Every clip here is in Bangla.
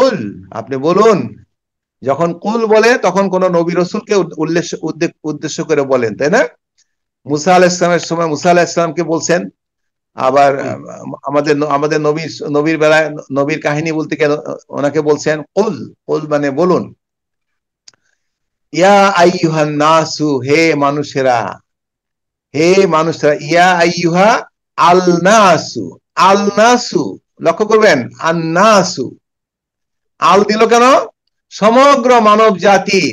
কুল, আপনি বলুন। যখন কুল বলে তখন কোন নবী রসুলকে উদ্দেশ্য করে বলেন, তাই না? মুসা আলাইহিস সালামের সময় মুসা আলাইহিস সালামকে বলছেন। আবার আমাদের আমাদের নবীর বেলায় নবীর কাহিনী বলতে গেলে ওনাকে বলছেন কুল। কুল মানে বলুন। ইয়া আইয়ুহান নাসু, হে মানুষেরা, হে মানুষেরা। ইয়া আইয়ুহা আল নাসু, আল নাসু, লক্ষ্য করবেন, আন নাসু, আল দিল কেন? সমগ্র মানব জাতি,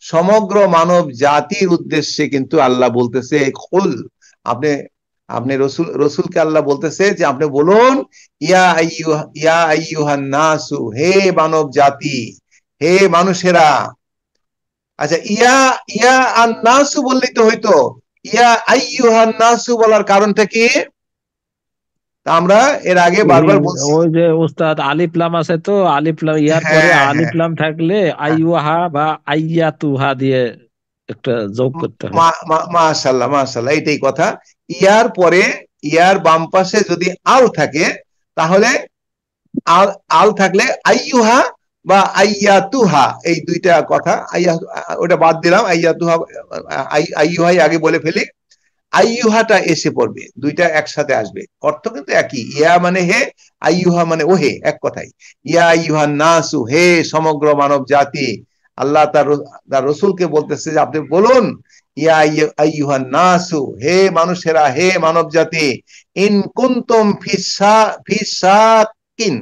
সমগ্র মানব জাতির উদ্দেশ্যে কিন্তু আল্লাহ বলতেছে কুল। আপনি আপনি রসুলকে আল্লাহ বলতেছে যে আপনি বলুন ইয়া আইয়ুহান নাসু, হে মানব জাতি, হে মানুষেরা। আচ্ছা, ইয়া ইয়া আন নাসু বললেই তো হইতো। ইয়া আইয়ুহান নাসু বলার কারণটা কি? আমরা এর আগে বারবার বলছি। ওই যে উস্তাদ আলিফ লাম আছে, তো আলিফ লাম ইয়ার পরে হ্যাঁ, আলিফ হ্যাঁ, লাম থাকলে আইয়ুহা বা আইয়াতুহা দিয়ে একটা যোগ করতে হয়। মাশাল্লাহ, মাশাল্লাহ, এইটাই কথা। ইয়ার পরে, ইয়ার বাম পাশে যদি আল থাকে, তাহলে আল আল থাকলে আইয়ুহা বা আইয়াতুহা, এই দুইটা কথা। ওটা বাদ দিলাম, আইয়াতুহা আইয়ুহাই আগে বলে ফেলি। আইয়ুহাটা এসে পড়বে, দুইটা একসাথে আসবে, অর্থ কিন্তু একই। ইয়া মানে হে, আইয়ুহা মানে ওহে, এক কথাই। ইয়া আইয়ুহান নাসু, হে সমগ্র মানব জাতি। আল্লাহ তার রসুলকে বলতেছে যে আপনি বলুন ইয়া আইয়ুহান নাসু, হে মানুষেরা, হে মানব জাতি। ইন কুনতুম ফিসাকিন,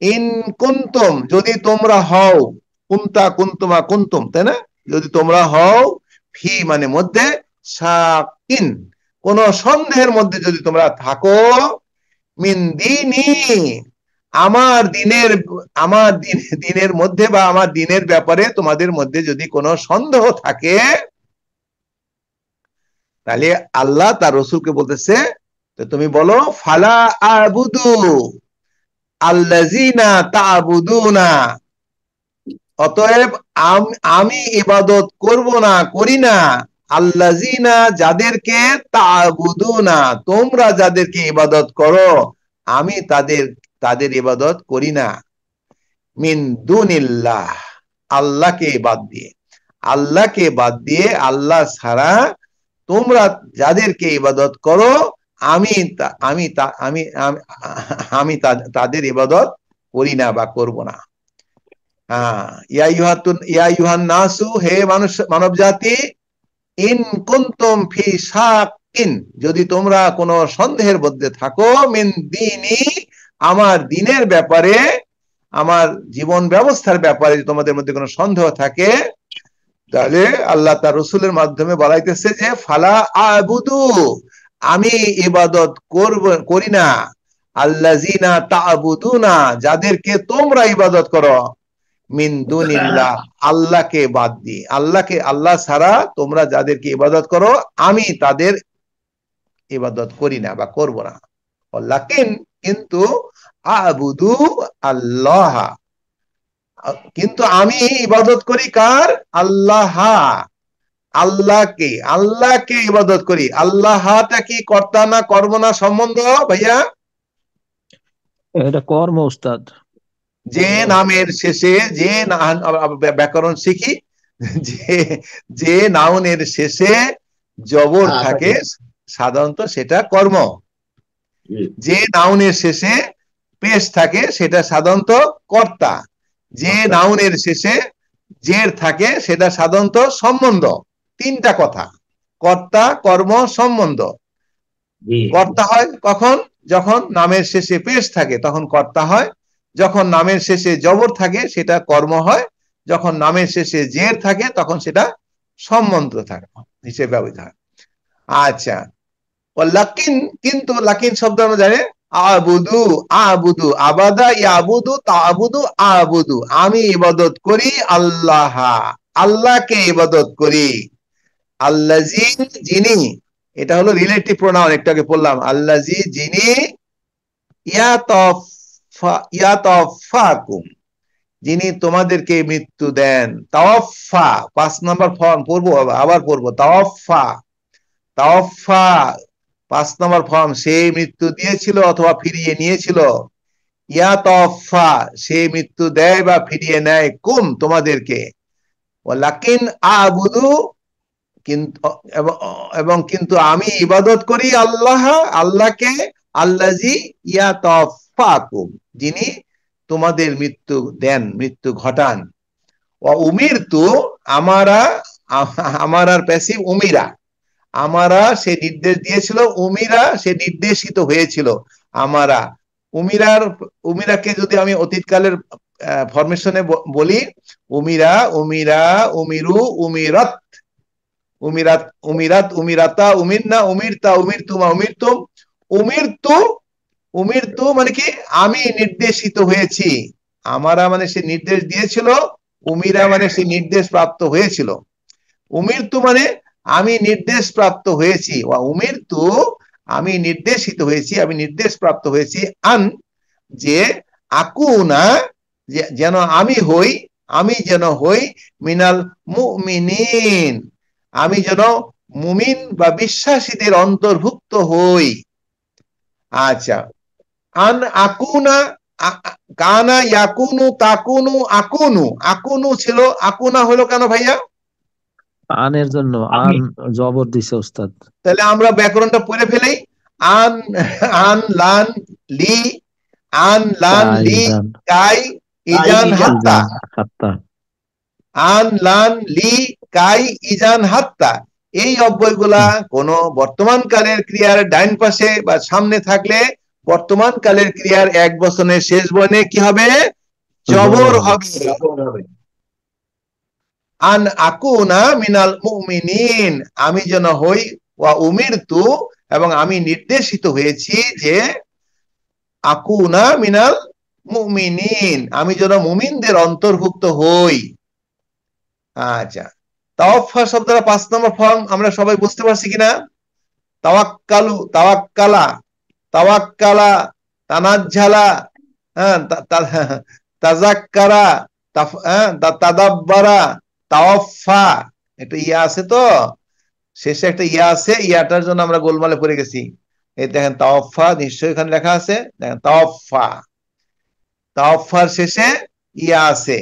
ইন কুনতুম, যদি তোমরা হও, কুনতা কুনতুমা কুনতুম, তাই না? যদি তোমরা হও, ফি মানে মধ্যে, সাকিন কোন সন্দেহের মধ্যে যদি তোমরা থাকো, মিন দিনী, আমার দিনের, আমার দিনের মধ্যে বা আমার দিনের ব্যাপারে তোমাদের মধ্যে যদি কোনো সন্দেহ থাকে, তাহলে আল্লাহ তার রসুলকে বলতেছে তো তুমি বলো ফালা আবুদু আল্লাযিনা তা'বুদুনা, অতএব আমি ইবাদত করব না, করি না, আল্লাযিনা যাদেরকে, তা'বুদুনা তোমরা যাদেরকে ইবাদত করো, আমি তাদের তাদের ইবাদত করি না। মিন দুনিল্লাহ, আল্লাহকে বাদ দিয়ে, আল্লাহকে বাদ দিয়ে, আল্লাহ ছাড়া তোমরা যাদেরকে ইবাদত করো, আমি আমি আমি আমি তাদের ইবাদত করি না বা করব না। ইয়া ইউহান নাসু, হে মানুষ মানব জাতি, ইন কুনতুম ফি শাকিন, যদি তোমরা কোনো সন্দেহের মধ্যে থাকো, মিন দীনি, আমার দিনের ব্যাপারে, আমার জীবন ব্যবস্থার ব্যাপারে তোমাদের মধ্যে কোনো সন্দেহ থাকে, তাহলে আল্লাহ তার রসুলের মাধ্যমে বলাইতেছে যে ফালা আবুদু, আমি ইবাদত করি না, আল্লাযিনা তা'বুদুনা যাদেরকে তোমরা ইবাদত করো, মিন দুনিল্লাহ আল্লাহকে বাদ দিয়ে, আল্লাহকে, আল্লাহ ছাড়া তোমরা যাদেরকে ইবাদত করো, আমি তাদের ইবাদত করি না বা করব না। লাকিন কিন্তু, আবুদু আল্লাহ, কিন্তু আমি ইবাদত করি কার? আল্লাহ, আল্লাহকে, আল্লাহকে ইবাদত করি। আল্লাহটা কি কর্তা না কর্ম না সম্বন্ধ ভাইয়া? এটা কর্ম উস্তাদ। যে নামের শেষে, যে ব্যাকরণ শিখি, যে যে নাউনের শেষে জবর থাকে সাধারণত সেটা কর্ম, যে নাউনের শেষে পেশ থাকে সেটা সাধারণত কর্তা, যে নাউনের শেষে জের থাকে সেটা সাধারণত সম্বন্ধ। তিনটা কথা, কর্তা, কর্ম, সম্বন্ধ। কর্তা হয় কখন? যখন নামের শেষে পেশ থাকে তখন কর্তা হয়, যখন নামের শেষে জবর থাকে সেটা কর্ম হয়, যখন নামের শেষে জের থাকে তখন সেটা সম্বন্ধ থাকে হিসেবে ব্যবহৃত হয়। আচ্ছা, লাকিন, কিন্তু লাকিন শব্দ আমরা জানি আবুদু, আবুদু, আবাদা ইয়াবুদু তা'বুদু আবুদু, আমি ইবাদত করি আল্লাহ, আল্লাহকে ইবাদত করি। আল্লাযী যিনি, এটা হলো রিলেটিভ প্রোনাউন, একটু আগে বললাম, আল্লাযী যিনি, ইয়াতাওয়াফাকুম যিনি তোমাদেরকে মৃত্যু দেন। তাওয়াফা 5 নম্বর ফর্ম পড়বো, আবার পড়বো, তাওয়াফা, তাওয়াফা 5 নম্বর ফর্ম, সেই মৃত্যু দিয়েছিল অথবা ফিরিয়ে নিয়েছিল। ইয়া তাওয়াফা, সে মৃত্যু দেয় বা ফিরিয়ে নেয় কুম, তোমাদেরকে। ওয়ালাকিন আবুদু, কিন্তু এবং কিন্তু আমি ইবাদত করি আল্লাহ, আল্লাহকে, আল্লাজি ইয়াতাওয়াফাকুম, যিনি তোমাদের মৃত্যু দেন, মৃত্যু ঘটান। উমিরতু, আমারা, আমারার প্যাসিভ উমিরা, আমারা সে নির্দেশ দিয়েছিল, উমিরা সে নির্দেশিত হয়েছিল, আমারা। উমিরাকে যদি আমি অতীতকালের ফরমেশনে বলি, উমিরা, উমিরা, উমিরু, উমিরাত, উমিরাত, উমিরাত, উমিরাতা, উমিরনা, উমিরতা, উমিরতুমা, উমিরতুম। উমিরতু, উমিরতু মানে কি, আমি নির্দেশিত হয়েছি। আমারা মানে সে নির্দেশ দিয়েছিল, উমিরা মানে সে নির্দেশ প্রাপ্ত হয়েছিল। উমিরতু মানে আমি নির্দেশ প্রাপ্ত হয়েছি, ওয়া উমিরতু আমি নির্দেশিত হয়েছি, আমি নির্দেশ প্রাপ্ত হয়েছি, আন যে, আকুনা যেন আমি হই, আমি যেন হই, মিনাল মুমিনিন, আমি যেন মুমিন বা বিশ্বাসীদের অন্তর্ভুক্ত হই। আচ্ছা, আন আকুনা, কানা ইয়াকুনু, তাকুনু, আকুনু, আকুনু ছিল, আকুনা হলো কেন ভাইয়া? আনের জন্য, আন জবর দিছে ওস্তাদ। তাহলে আমরা ব্যাকরণটা পড়ে ফেলি। আন, আন লান লি, আন লান লি কাই ইজান হাত্তা, আন লান লি কাই ইজান হাত্তা। এই অব্যয়গুলা কোন বর্তমান কালের ক্রিয়ার ডাইন পাশে বা সামনে থাকলে বর্তমান কালের ক্রিয়ার এক বচনের শেষ বর্ণে কি হবে? জবর হবে। আন আকুনা মিনাল মুমিনিন, আমি যেন হই, ওয়া উমিরতু এবং আমি নির্দেশিত হয়েছি যে, আকুনা মিনাল মুমিনিন, আমি যেন মুমিনদের অন্তর্ভুক্ত হই। আচ্ছা, তাওয়াফা শব্দটা 5 নম্বর ফর্ম আমরা সবাই বুঝতে পারছি কিনা? তাওয়াক্কালু, তাওয়াক্কালা, তাওয়াক্কালা, তানাজ্জালা, হ্যাঁ, তাজাক্কারা, তাদাব্বারা, তাওয়াফা, একটা ইয়া আছে তো, শেষে একটা ইয়া আছে, ইয়াটার জন্য আমরা গোলমালে পড়ে গেছি। এই দেখেন তাওয়াফা, নিশ্চয়ই এখানে লেখা আছে, দেখেন তাওয়াফা, তাওয়াফার শেষে ইয়া আছে,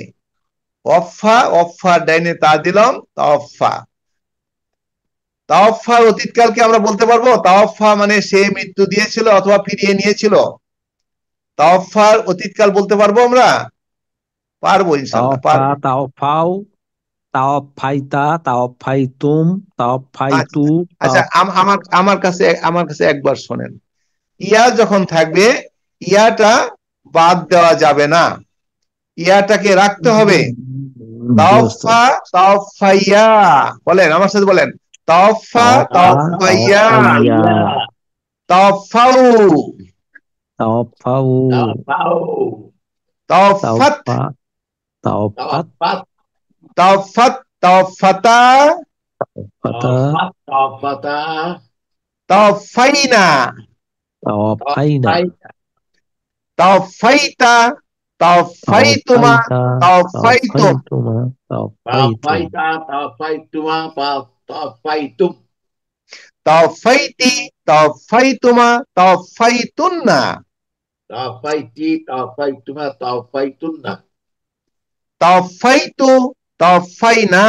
ওয়াফা, ওয়াফা ডাইনে তা দিলাম, তাওয়াফা। তাওয়াফার অতীতকালকে আমরা বলতে পারবো? তাওয়াফা মানে সে মৃত্যু দিয়েছিল অথবা ফিরিয়ে নিয়েছিল। তাওয়াফার অতীতকাল বলতে পারবো আমরা? পারবো ইনশাআল্লাহ, পারবো। তাওফাও, তাওফাইতা, তাওফাইতুম, তাওফাইতু। আচ্ছা, আমার কাছে একবার শোনেন। ইয়া যখন থাকবে, ইয়াটা বাদ দেওয়া যাবে না, ইয়াটাকে রাখতে হবে। তাওফা, তাওফাইয়া, বলেন আমার সাথে, বলেন তাওফা, তাওফাইয়া, তাওফাউ, তাওফাউ, তাওফাত, তাওফাত, তাওফাত, তাওফাতা, তাওফাইনা, তাওফাইনা, তাওফাইতা, তাওফাইতুমা, তাওফাইতুম, তাওফাইতি, তাওফাইতুমা, তাওফাইতুন্না, তাওফাইতু, তাওফাইনা,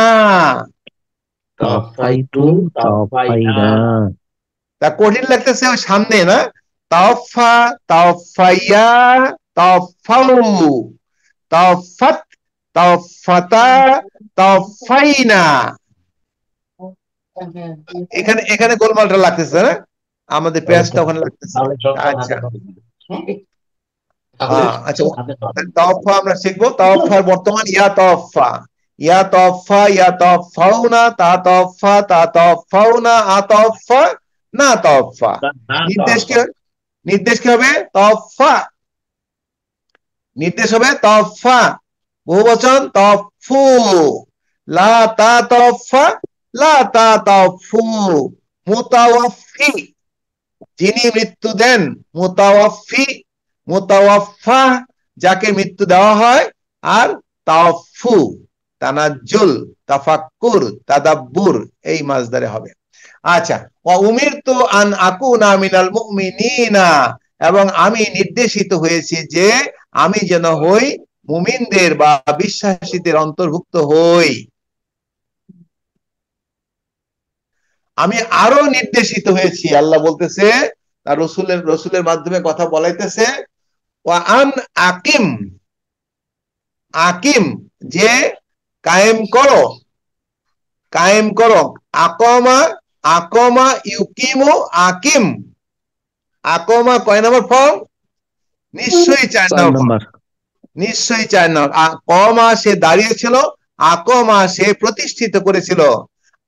তা কঠিন লাগতেছে ওই সামনে না? তাওফা, তাওফাইয়া, তাওফাউ, তাওফাত, তাওফাতা, তাওফাইনা। এখানে এখানে গোলমালটা লাগতেছে না, আমাদের পেঁয়াজটা ওখানে লাগতেছে। আচ্ছা, আচ্ছা, তাওফা আমরা শিখবো। তাওফার বর্তমান ইয়া তাওফা, ইয়া তাওফা, ইয়া তাওফাউনা, তা তাওফা, তা তাওফাউনা, আ তাওফা, না তাওফা। নির্দেশ কি হবে? তাওফা, নির্দেশ হবে তাওফা, বহুবচন তাওফু, লা তা তাওফা, লা তা তাওফু। মুতাওয়াফি, যিনি মৃত্যু দেন, মুতাওয়াফি, মুতাওয়াফা যাকে মৃত্যু দেওয়া হয়, আর তাওফু তানাজ্জুল, তাফাক্কুর, তাদাব্বুর, এই মাসদারে হবে। আচ্ছা, ওয়া উমিরতু আন আকুনা মিনাল মুমিনিনা, এবং আমি নির্দেশিত হয়েছি যে আমি যেন হই মুমিনদের বা বিশ্বাসীদের অন্তর্ভুক্ত হই। আমি আরো নির্দেশিত হয়েছি, আল্লাহ বলতেছে তার রসুলের মাধ্যমে কথা বলাইতেছে, ওয়া আন আকিম, আকিম যে কায়েম করো, কায়েম করো, আকমা, আকমা ইউকিমু, আকিম, আকমা কয় নম্বর ফর্ম? নিশ্চয়ই 4 4 নম্বর ফর্ম, নাম্বার। নিশ্চয়ই 4 নম্বর। কমা সে দাঁড়িয়েছিল, আকমা সে প্রতিষ্ঠিত করেছিল,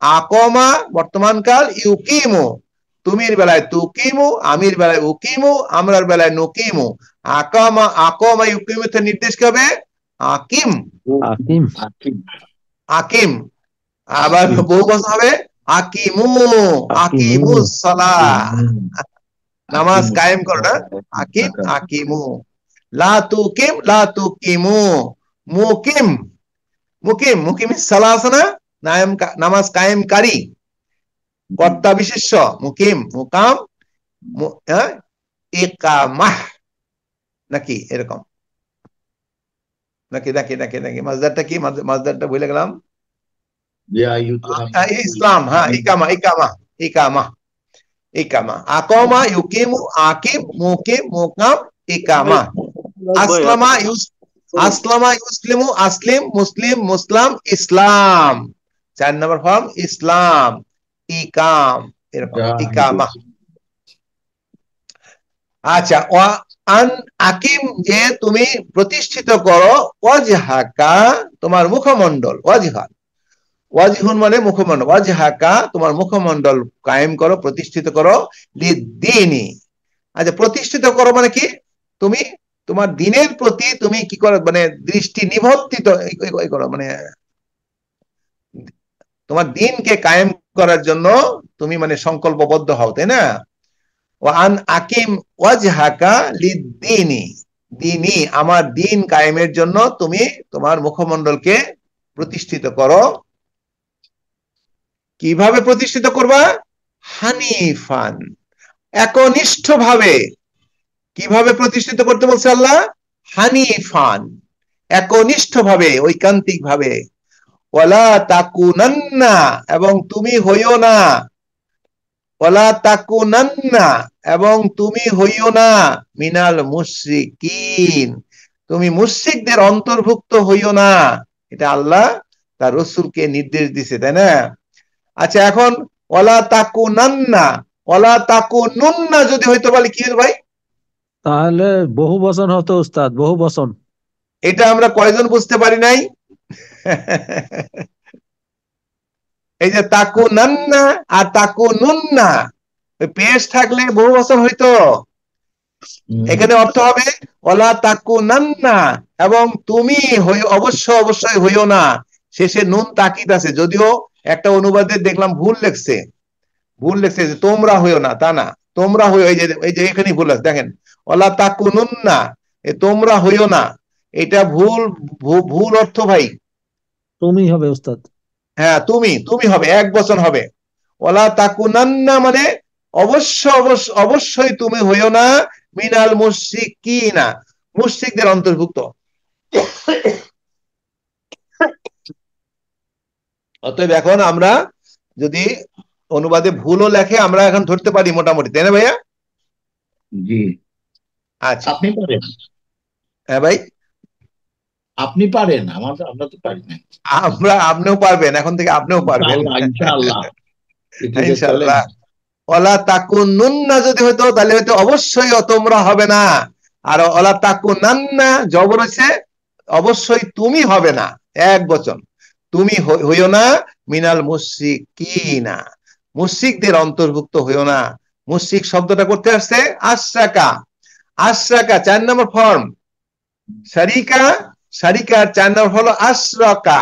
আকমা বর্তমানকাল, ইউকিমু তুমির বেলায় তুকিমু, আমির বেলায় উকিমু, আমরার বেলায় নুকিমু। আকামা, আকমা ইউকিমুতে নির্দেশ কি হবে? আকিম, আকিম। আকিম। আবার বহু বচন হবে আকিমু, আকিমুস সালাহ, নামাজ কায়েম করো না, আকিম, আকিমু। লা তুকিম, লা তুকিমু, মুকিম, মুকিম, মুকিম সালাহ আছে না, নামাজ কায়েমকারী, কর্তা বিশেষ্য, মুকিম, মুকাম, ইকামাহ, নাকি এরকম, নাকি নাকি নাকি নাকি মাজদারটা কি, মাজদারটা ভুলে গেলাম। ইসলাম, হ্যাঁ, ইকামা, ইকামা, ইকামা, ইকামা। আকমা ইউকিমু, আকিম, মুকিম, মুকাম, ইকামা। আসলামা আসলামা ইউসলিমু, আসলিম, মুসলিম, মুসলাম, ইসলাম। 4 নম্বর ফর্ম ইসলাম, ইকাম, এরকম ইকামা। আচ্ছা, আন আকিম যে তুমি প্রতিষ্ঠিত করো, ওয়াজহাকা তোমার মুখমণ্ডল, ওয়াজহা, ওয়াজহুন মানে মুখমণ্ডল, ওয়াজহাকা তোমার মুখমণ্ডল কায়েম করো, প্রতিষ্ঠিত করো, লিদ্দীনি। আচ্ছা, প্রতিষ্ঠিত করো মানে কি? তুমি তোমার দিনের প্রতি তুমি কি করো, মানে দৃষ্টি নিবদ্ধিত করো, মানে তোমার দিনকে কায়েম করার জন্য তুমি মানে সংকল্পবদ্ধ হও, তাই না? ওয়ান আকিম ওয়াজহাকা লিদ্দীনি, দিনই আমার দিন কায়েমের জন্য তুমি তোমার মুখমণ্ডলকে প্রতিষ্ঠিত করো। কিভাবে প্রতিষ্ঠিত করবা? হানিফান, একনিষ্ঠ ভাবে। কিভাবে প্রতিষ্ঠিত করতে বলছে আল্লাহ? হানিফান, একনিষ্ঠ ভাবে, ঐকান্তিক ভাবে। ওয়ালা তাকুনান্না, এবং তুমি হইও না, ওয়ালা তাকুনান্না এবং তুমি হইও না, মিনাল মুশরিকিন, তুমি মুশরিকদের অন্তর্ভুক্ত হইও না। এটা আল্লাহ তার রাসূলকে নির্দেশ দিয়েছে, তাই না? আচ্ছা, এখন ওয়ালা তাকুনান্না, ওয়ালা তাকুনুন্না যদি হইতো বলে কি হতো ভাই? তাহলে বহু বচন হতো উস্তাদ, বহু বচন। এটা আমরা কয়জন বুঝতে পারি নাই? এই যে তাকুনান্না আর তাকুনুন্না, পেশ থাকলে বহু বচন হইতো। এখানে অর্থ হবে ওয়ালা তাকুনান্না, এবং তুমি অবশ্যই হইও না। শেষে নুন তাকিদ আছে, যদিও একটা অনুবাদে দেখলাম ভুল লেখছে, ভুল লেখছে যে তোমরা হইও না, তা না, তোমরা হইও, এই যে এখানে ভুল আছে দেখেন, ওয়ালা তাকুনুন্না, তোমরা হইও না, এটা ভুল, ভুল অর্থ ভাই। তুমি হবে উস্তাদ। হ্যাঁ, তুমি, তুমি হবে, এক বচন হবে। ওয়ালা তাকুনান্না মানে অবশ্যই তুমি হইও না, মিনাল মুশরিকিনা, মুশরিকদের অন্তর্ভুক্ত। অতএব এখন আমরা যদি অনুবাদে ভুলও লেখে, আমরা এখন ধরতে পারি মোটামুটি, তাই না ভাইয়া? জি। আচ্ছা, আপনি পারেন? হ্যাঁ ভাই, আপনি পারেন, আমরা তো পারি না। আপনিও পারবেন, এখন থেকে আপনিও পারবেন ইনশাআল্লাহ, ইনশাআল্লাহ। ওয়ালা তাকুনুন্না যদি হইতো তাহলে হয়তো অবশ্যই তোমরা হবে না, আর ওয়ালা তাকুনান্না জবর হচ্ছে অবশ্যই তুমি হবে না, এক বচন, তুমি হইও না, মিনাল মুশরিকিনা, মুশরিকদের অন্তর্ভুক্ত হইও না। মুশরিক শব্দটা করতে আসছে আশরাকা, আশরাকা 4 নম্বর ফর্ম, শারিকা, শারিকার 4 নম্বর হলো আশরাকা,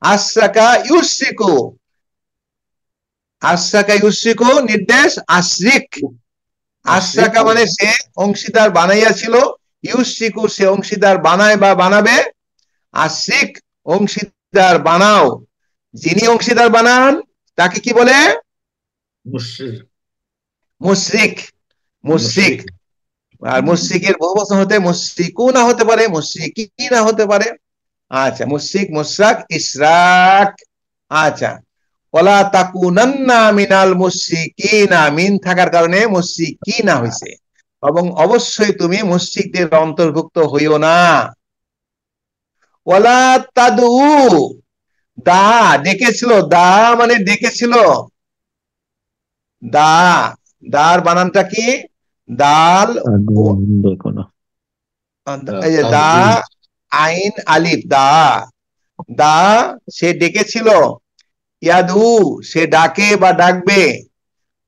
আশরাকা ইউশরিকু, আশরাকা ইউশরিকু নির্দেশ আশরিক, আশরাকা মানে সে অংশীদার বানাইয়াছিল, ইউশরিকু সে অংশীদার বানায় বা বানাবে, আশরিক অংশীদার বানাও, যিনি অংশীদার বানান তাকে কি বলে? মুশরিক, মুশরিক, আর মুশরিকের বহু বচন হতে মুশরিকুনা হতে পারে, মুশরিকিনা হতে পারে। আচ্ছা, মুশরিক, মুশরাক, ইশরাক। আচ্ছা, ওয়ালা তাকুনান্না মিনাল মুশরিকিনা, মিন থাকার কারণে মুশরিকিনা হইছে, এবং অবশ্যই তুমি মুশরিকদের অন্তর্ভুক্ত হইও না। ওয়ালা তাদু, দা ডেকেছিল, দা মানে ডেকেছিল, দা, দার বানানটা কি? দাল, দেখো না, এই যে দা, আইন, আলিফ, দা, দা সে ডেকেছিল, ইয়াদু সে ডাকে বা ডাকবে,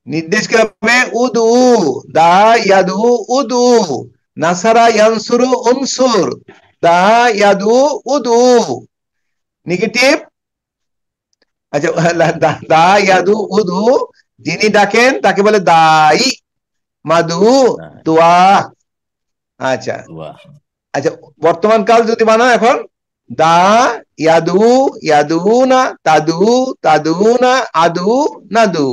নির্দেশ কি হবে? উদু, দা ইয়াদু উদু, নাসারা ইয়ানসুরু উনসুর, দা ইয়াদু উদু। নেগেটিভ। আচ্ছা, দা ইয়াদু উদু, যিনি ডাকেন তাকে বলে দাই, মাদু দোয়া। আচ্ছা আচ্ছা, বর্তমান কাল যদি বানাও এখন, দা ইয়াদু ইয়াদুনা, তাদু তাদুনা, আদু নাদু।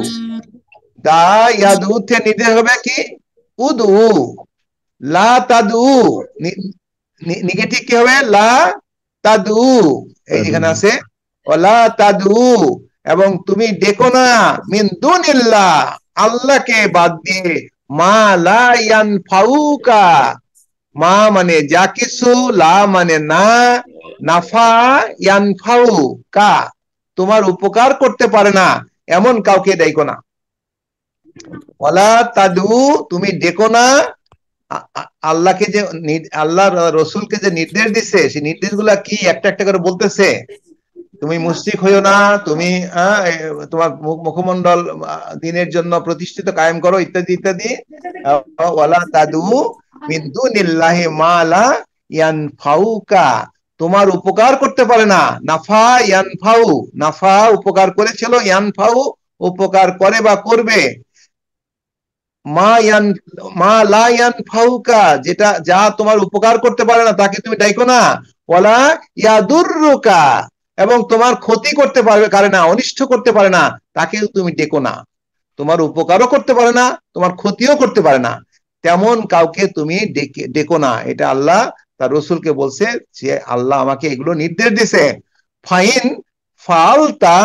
দা ইয়াদু তে নির্দেশ হবে কি? উদু। লা তাদু, নেগেটিভ কি হবে? লা তাদু। এই যেখানে আছে ওলা তাদু, এবং তুমি ডেকো না, মিন দুনিল্লাহ, আল্লাহকে বাদ দিয়ে, মা লা ইয়ানফাউকা, মা মানে যা কিছু, লা মানে না, নাফা ইয়ানফাউ কা, তোমার উপকার করতে পারে না, এমন কাউকে ডেকো না। ওয়ালা তাদু, তুমি ডেকো না, আল্লাহকে যে, আল্লাহ রসুলকে যে নির্দেশ দিচ্ছে, সেই নির্দেশগুলা কি একটা একটা করে বলতেছে। তুমি মুশরিক হইও না, তুমি তোমার মুখমণ্ডল দিনের জন্য প্রতিষ্ঠিত কায়েম করো, ইত্যাদি ইত্যাদি। ওয়ালা তাদু মিন দুনিল্লাহি মা লা ইয়ানফাউকা, তোমার উপকার করতে পারে না। নাফা ইয়ানফাউ, নাফা উপকার করেছিল, ইয়ানফাউ উপকার করে বা করবে। মা লা ইয়ানফাউকা, যেটা, যা তোমার উপকার করতে পারে না, তাকে তুমি ডাইকো না। ওয়ালা ইয়াদুররুকা, এবং তোমার ক্ষতি করতে পারে না, অনিষ্ট করতে পারে না, তাকে তুমি ডেকো না। তোমার উপকারও করতে পারে না, তোমার ক্ষতিও করতে পারে না, তেমন কাউকে তুমি ডেকো না। এটা আল্লাহ তার রসুলকে বলছে, যে আল্লাহ আমাকে এগুলো নির্দেশ দিছে। ফাইন ফালতা,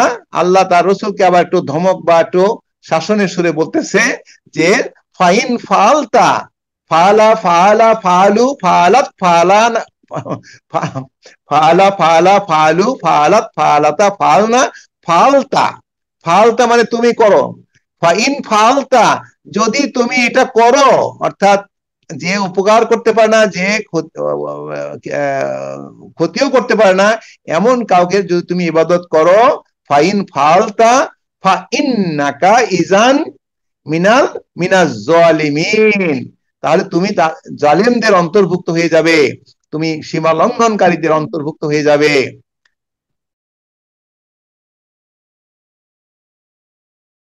আল্লাহ তার রসুলকে আবার একটু ধমক বা একটু শাসনের সুরে বলতেছে যে ফাইন ফালতা, ফালা ফালা ফালু ফালাত ফালান, ফালা ফালা ফালু ফালাত ফালাতা ফালনা, ফালতা, ফালতা মানে তুমি করো। ফাইন ফালতা, যদি তুমি এটা করো, অর্থাৎ যে উপকার করতে পারে না, যে ক্ষতিও করতে পারে না, এমন কাউকে যদি তুমি ইবাদত করো, ফাইন ফালতা ফা ইন্নাকা ইজান মিনাল মিনাজ জালিমিন, তাহলে তুমি জালিমদের অন্তর্ভুক্ত হয়ে যাবে, তুমি সীমা লঙ্ঘনকারীদের অন্তর্ভুক্ত হয়ে যাবে।